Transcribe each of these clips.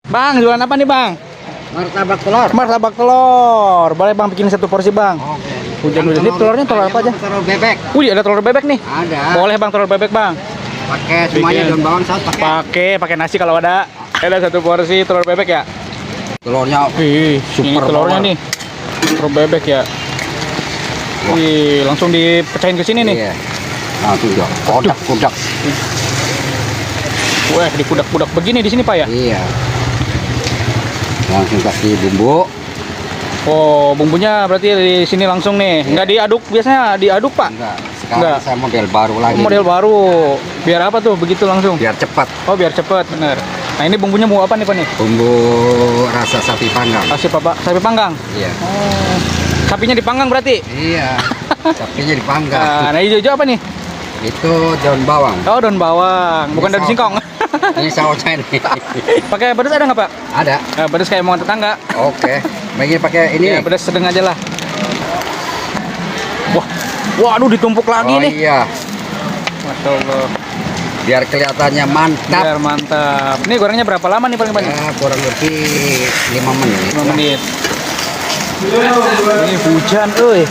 Bang, jualan apa nih bang? Martabak telur. Martabak telur. Boleh bang bikin satu porsi bang. Oke. Hujan-hujan ini telurnya telur apa aja? Telur bebek. Wih, ada telur bebek nih. Ada. Boleh bang telur bebek bang. Pakai semuanya Bikin. daun bawang saus pakai. Pakai nasi kalau ada. Ada satu porsi telur bebek ya. Telurnya Wih, super ini telurnya power. nih. Telur bebek ya. Wih, langsung dipecahin ke sini nih. Iya. Nah, tuh ya. Kodak. Wah, dikudak-kudak begini di sini Pak ya? Iya. Langsung kasih bumbu. Oh, bumbunya berarti di sini langsung nih. Iya. Nggak diaduk, biasanya diaduk Pak? Enggak. Sekarang Enggak. saya model baru lagi. Model baru. Biar apa tuh begitu langsung? Biar cepat. Oh, biar cepet, bener. Nah, ini bumbunya mau apa nih Pak nih? Bumbu rasa sapi panggang. Kasih Pak, sapi panggang. Iya. Oh. Sapinya dipanggang berarti? Iya. Sapinya dipanggang. Nah, hijau-hijau apa nih? Itu daun bawang. Oh, daun bawang, bukan Ini daun saus. singkong. Ini sausnya nih. Pakai pedas ada nggak Pak? Ada. Pedas kayak omongan tetangga. Oke. Begini pakai ini. Iya, pedas sedang aja lah. Wah, waduh ditumpuk lagi Oh nih. iya. Masya Allah. Biar kelihatannya mantap. Biar mantap. Ini gorengnya berapa lama nih paling banyak? Ya, kurang lebih 5 menit. 5 menit. Ini hujan, euy.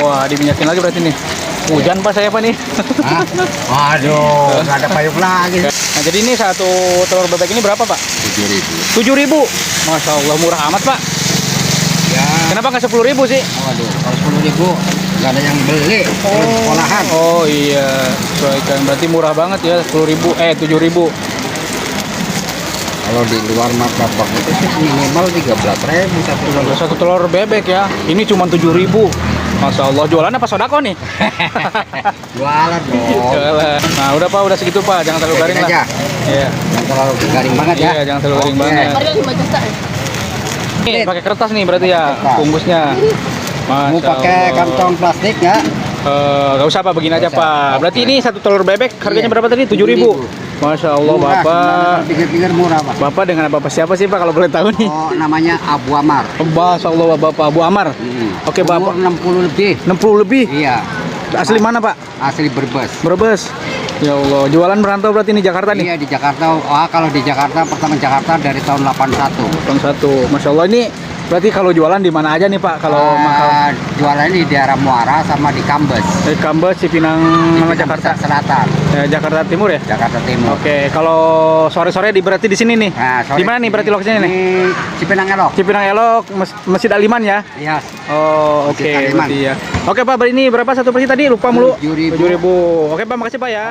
Wah, diminyakin lagi berarti nih. Hujan Pak saya Pak nih. Hah? Waduh, nggak ada payung lagi. Nah, jadi ini satu telur bebek ini berapa Pak? 7.000. 7.000. Masya Allah murah amat Pak. Ya. Kenapa nggak 10.000 sih? Waduh, kalau 10.000 nggak ada yang beli. Olahan. Oh iya, sesuaikan. Berarti murah banget ya, 10.000, 7.000. Kalau di luar martabak itu sih minimal 13.000 satu telur. Satu telur bebek ya. Ini cuma 7.000. Masya Allah, jualan apa sodako nih? Jualan dong. Jualan. Nah, udah Pak, udah segitu Pak. Jangan terlalu garing Sedikit lah. aja. Iya. Jangan terlalu garing banget ya. Iya, jangan terlalu garing Oke. banget. Nih, pakai kertas nih berarti ya, Kertas. bungkusnya. Mau Masya pakai Allah. kantong plastik nggak? Gak usah Pak, begini aja Nggak usah. Pak. Berarti Oke. ini satu telur bebek harganya Iya. berapa tadi? 7.000. 7.000. Masya Allah, Murah, Bapak. sebenarnya pikir-pikir murah Pak. Bapak dengan apa siapa sih Pak kalau boleh tahu nih? Oh, namanya Abu Amar. Masya Allah, Bapak Abu Amar. Oke, Umur Bapak. 60 lebih. 60 lebih. Iya. Asli mana Pak? Asli Brebes. Brebes. Ya Allah, jualan merantau berarti di Jakarta nih. Iya di Jakarta. Oh, kalau di Jakarta pertama Jakarta dari tahun 81. Tahun 1. Masya Allah, ini berarti kalau jualan di mana aja nih Pak? Kalau mahal Jualannya di daerah Muara sama di Kambes. Kambes, Cipinang, Di sama Pinang Jakarta. Besar Selatan, Jakarta Timur ya? Jakarta Timur. Oke, kalau sore-sore berarti di sini nih. Nah, Di mana nih berarti lokasinya nih? Di Cipinang Elok. Cipinang Elok, Masjid Aliman ya? Iya. Oh, oke. Masjid Aliman. Berarti ya. Oke Pak, ini berapa satu porsi tadi? Lupa mulu. 7.000. 7.000. Oke Pak, makasih Pak ya.